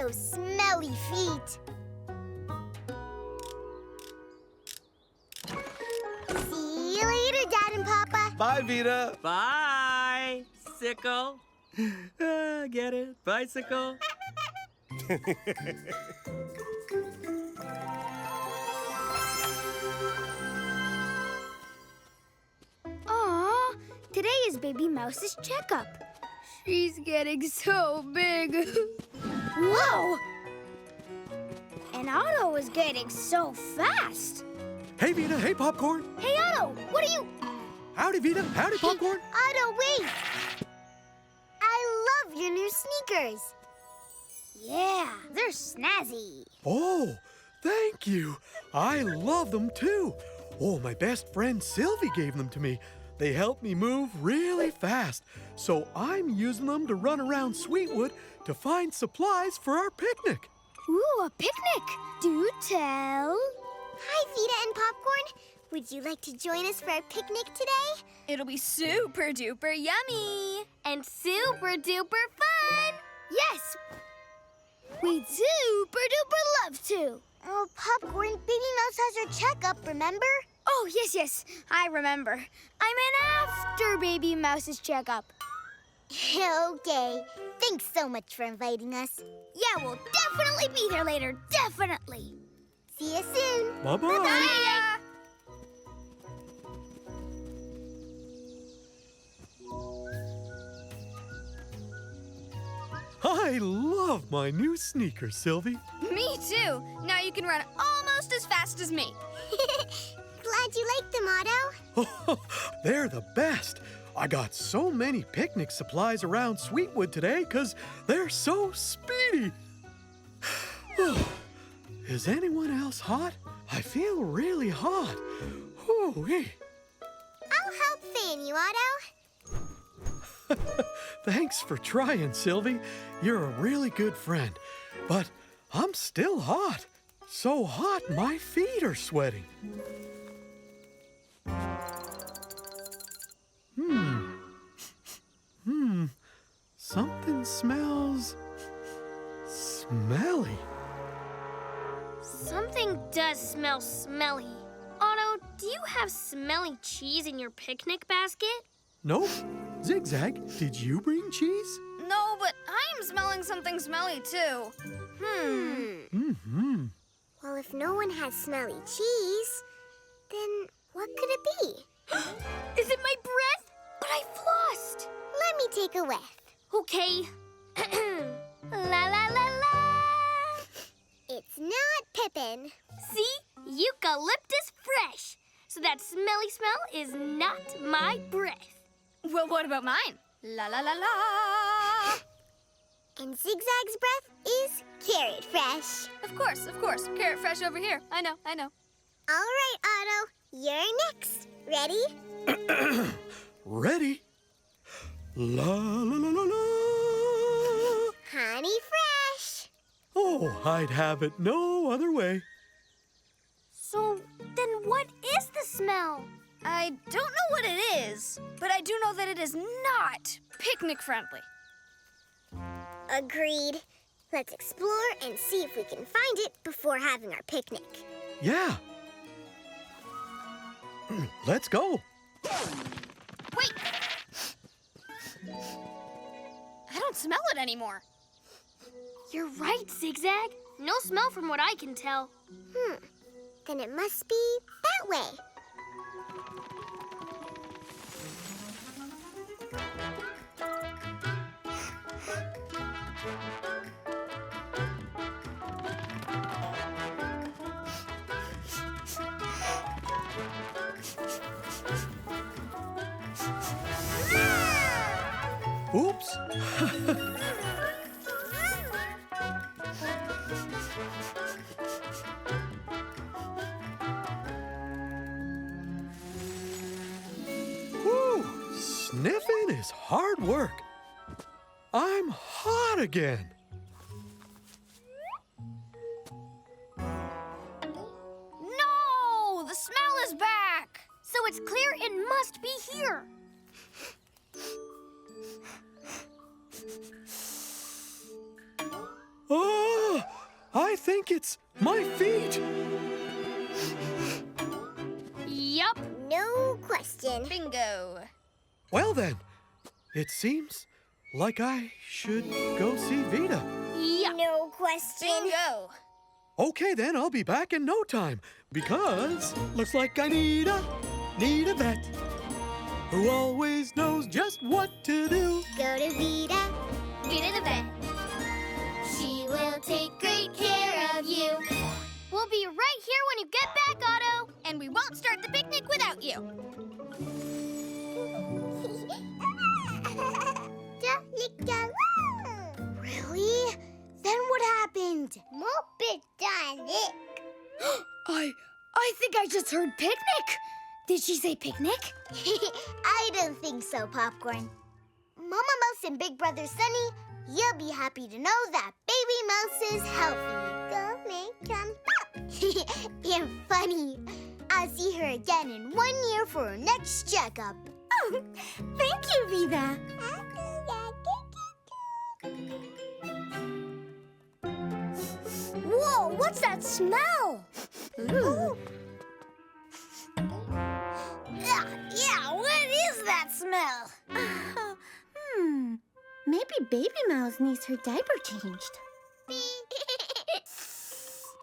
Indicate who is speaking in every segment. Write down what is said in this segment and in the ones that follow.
Speaker 1: those smelly feet. See you later, Dad and Papa.
Speaker 2: Bye, Vida.
Speaker 3: Bye, sickle. Get it? Bicycle.
Speaker 1: Aw, today is Baby Mouse's checkup. She's getting so big. Whoa! And Otto is getting so fast.
Speaker 2: Hey, Vida. Hey, Popcorn.
Speaker 1: Hey, Otto, what are you...
Speaker 2: Howdy, Vida. Howdy, Popcorn.
Speaker 1: Otto, wait! I love your new sneakers. Yeah, they're snazzy.
Speaker 2: Oh, thank you. I love them, too. Oh, my best friend Sylvie gave them to me. They help me move really fast, so I'm using them to run around Sweetwood to find supplies for our picnic.
Speaker 1: Ooh, a picnic. Do tell. Hi, Vida and Popcorn. Would you like to join us for our picnic today?
Speaker 4: It'll be super duper yummy.
Speaker 1: And super duper fun. Yes. We'd super duper love to. Oh, Popcorn, Baby Mouse has her checkup, remember? Oh, yes, I remember. I'm in after Baby Mouse's checkup. Okay. Thanks so much for inviting us. Yeah, we'll definitely be there later. Definitely. See you soon.
Speaker 2: Bye-bye.
Speaker 1: Bye.
Speaker 2: I love my new sneakers, Sylvie.
Speaker 4: Me too. Now you can run almost as fast as me.
Speaker 1: Glad you like them, Otto.
Speaker 2: Oh, they're the best. I got so many picnic supplies around Sweetwood today because they're so speedy. Is anyone else hot? I feel really hot. Ooh-wee.
Speaker 1: I'll help fan you, Otto.
Speaker 2: Thanks for trying, Sylvie. You're a really good friend. But I'm still hot. So hot, my feet are sweating. Something smells smelly.
Speaker 5: Something does smell smelly. Otto, do you have smelly cheese in your picnic basket?
Speaker 2: Nope. Zigzag, did you bring cheese?
Speaker 4: No, but I'm smelling something smelly too.
Speaker 1: Well, if no one has smelly cheese, then what could it be?
Speaker 5: Is it my breath? But I flossed.
Speaker 1: Let me take a whiff.
Speaker 5: Okay. La la la la.
Speaker 1: It's not Pippin.
Speaker 5: See? Eucalyptus fresh. So that smelly smell is not my breath.
Speaker 4: Well, what about mine? La la la la.
Speaker 1: And Zigzag's breath is carrot fresh.
Speaker 4: Of course. Carrot fresh over here. I know.
Speaker 1: All right, Otto. You're next. Ready?
Speaker 2: Ready? La la la la la.
Speaker 1: Honey fresh.
Speaker 2: Oh, I'd have it no other way.
Speaker 5: So then what is the smell?
Speaker 4: I don't know what it is, but I do know that it is not picnic friendly.
Speaker 1: Agreed. Let's explore and see if we can find it before having our picnic.
Speaker 2: Yeah. Let's go.
Speaker 4: Wait! I don't smell it anymore.
Speaker 5: You're right, Zigzag. No smell from what I can tell.
Speaker 1: Then it must be that way.
Speaker 2: Oops. Whew, sniffing is hard work. I'm hot again.
Speaker 4: No! The smell is back!
Speaker 5: So it's clear it must be here.
Speaker 2: Oh! think it's my feet.
Speaker 5: Yup.
Speaker 1: No question.
Speaker 4: Bingo.
Speaker 2: Well then, it seems like I should go see Vida.
Speaker 5: Yup.
Speaker 1: No question.
Speaker 4: Bingo.
Speaker 2: Okay then, I'll be back in no time because looks like I need a vet who always knows just what to do.
Speaker 1: Go to Vida.
Speaker 5: Vida the Vet.
Speaker 1: She will take great care of you.
Speaker 5: We'll be right here when you get back, Otto.
Speaker 4: And we won't start the picnic without you.
Speaker 1: Really? Then what happened?
Speaker 4: I think I just heard picnic. Did she say picnic?
Speaker 1: I don't think so, Popcorn. Mama Mouse and Big Brother Sunny, you'll be happy to know that Baby Mouse is healthy. Go make them pop. And funny. I'll see her again in 1 year for her next checkup.
Speaker 4: Oh, thank you, Vida.
Speaker 1: Whoa, what's that smell?
Speaker 4: Ooh. Yeah, what is that smell?
Speaker 6: Maybe Baby Mouse needs her diaper changed.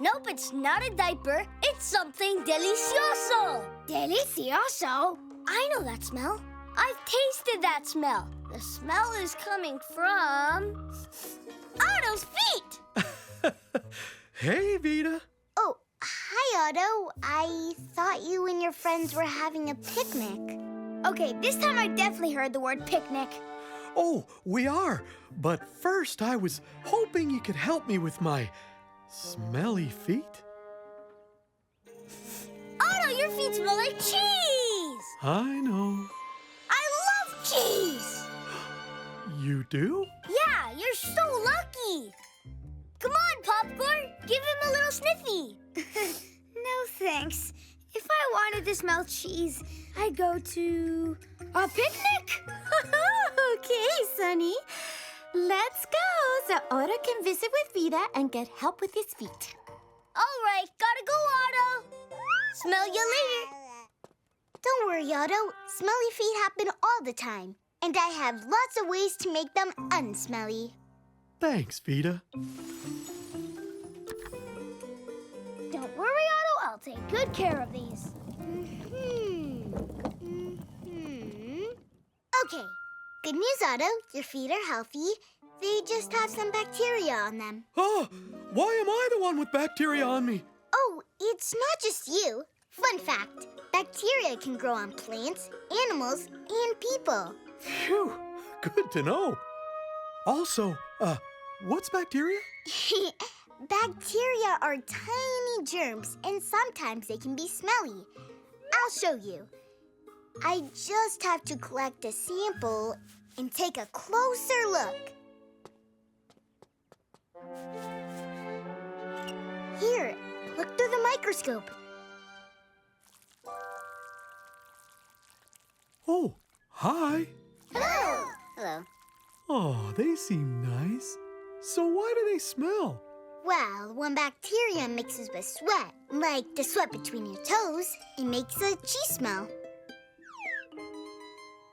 Speaker 1: Nope, it's not a diaper. It's something delicioso. Delicioso? I know that smell. I've tasted that smell. The smell is coming from Otto's feet.
Speaker 2: Hey, Vida.
Speaker 1: Oh, hi, Otto. I thought you and your friends were having a picnic.
Speaker 4: Okay, this time I definitely heard the word picnic.
Speaker 2: Oh, we are. But first, I was hoping you could help me with my smelly feet.
Speaker 1: Otto, your feet smell like cheese.
Speaker 2: I know.
Speaker 1: I love cheese.
Speaker 2: You do?
Speaker 1: Yeah, you're so lucky. Come on, Popcorn. Give him a little sniffy.
Speaker 4: No, thanks. If I wanted to smell cheese, I'd go to a picnic.
Speaker 6: Okay, Sunny. Let's go so Otto can visit with Vida and get help with his feet.
Speaker 1: All right, gotta go, Otto. Smell you later. Don't worry, Otto. Smelly feet happen all the time. And I have lots of ways to make them unsmelly.
Speaker 2: Thanks, Vida.
Speaker 5: Don't worry, Otto. I'll take good care of these.
Speaker 1: Okay. Good news, Otto. Your feet are healthy. They just have some bacteria on them.
Speaker 2: Oh, why am I the one with bacteria on me?
Speaker 1: Oh, it's not just you. Fun fact, bacteria can grow on plants, animals, and people.
Speaker 2: Phew, good to know. Also, what's bacteria?
Speaker 1: Bacteria are tiny germs, and sometimes they can be smelly. I'll show you. I just have to collect a sample and take a closer look. Here, look through the microscope.
Speaker 2: Oh, hi.
Speaker 1: Hello. Hello.
Speaker 2: Oh, they seem nice. So why do they smell?
Speaker 1: Well, when bacteria mixes with sweat, like the sweat between your toes, it makes a cheese smell.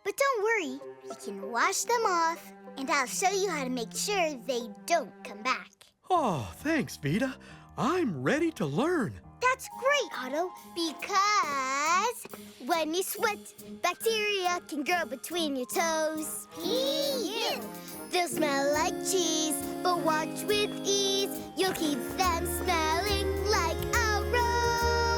Speaker 1: But don't worry, you can wash them off, and I'll show you how to make sure they don't come back.
Speaker 2: Oh, thanks, Vida. I'm ready to learn.
Speaker 1: That's great, Otto, because when you sweat, bacteria can grow between your toes. Ew. They'll smell like cheese, but watch with ease. You'll keep them smelling like a rose.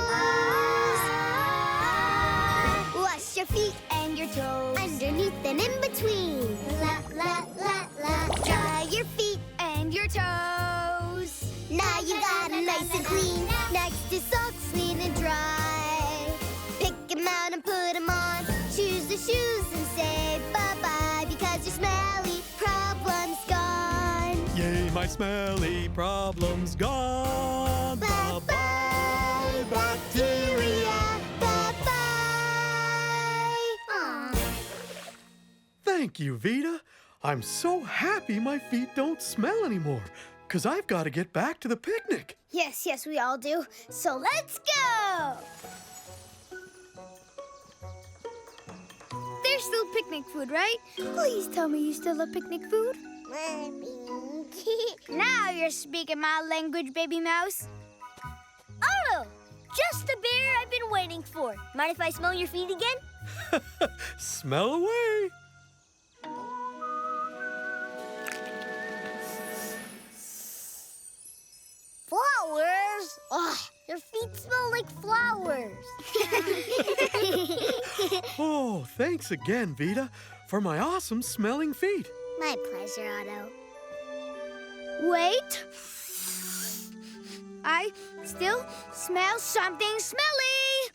Speaker 1: Wash your feet and your toes, underneath and in between. La, la, la, la. Dry your feet and your toes. Now you got them nice and clean. Next is socks, clean and dry. Pick them out and put them on. Choose the shoes and say bye-bye, because your smelly problem's gone.
Speaker 2: Yay, my smelly problem's gone.
Speaker 1: Bye-bye, bacteria. Bye-bye. Aw.
Speaker 2: Thank you, Vida. I'm so happy my feet don't smell anymore. 'cause I've got to get back to the picnic.
Speaker 1: Yes, we all do. So let's go!
Speaker 4: There's still picnic food, right? Please tell me you still have picnic food.
Speaker 1: Now you're speaking my language, baby mouse.
Speaker 5: Otto, just the bear I've been waiting for. Mind if I smell your feet again?
Speaker 2: Smell away.
Speaker 1: Flowers? Ugh, your feet smell like flowers.
Speaker 2: Oh, thanks again, Vida, for my awesome smelling feet.
Speaker 1: My pleasure, Otto.
Speaker 4: Wait. I still smell something smelly.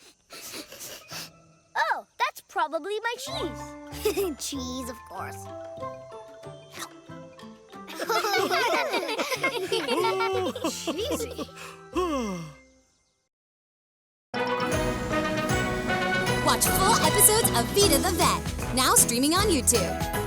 Speaker 5: Oh, that's probably my cheese.
Speaker 1: Cheese, of course.
Speaker 2: Cheesy.
Speaker 7: Watch full episodes of Vida the Vet, now streaming on YouTube.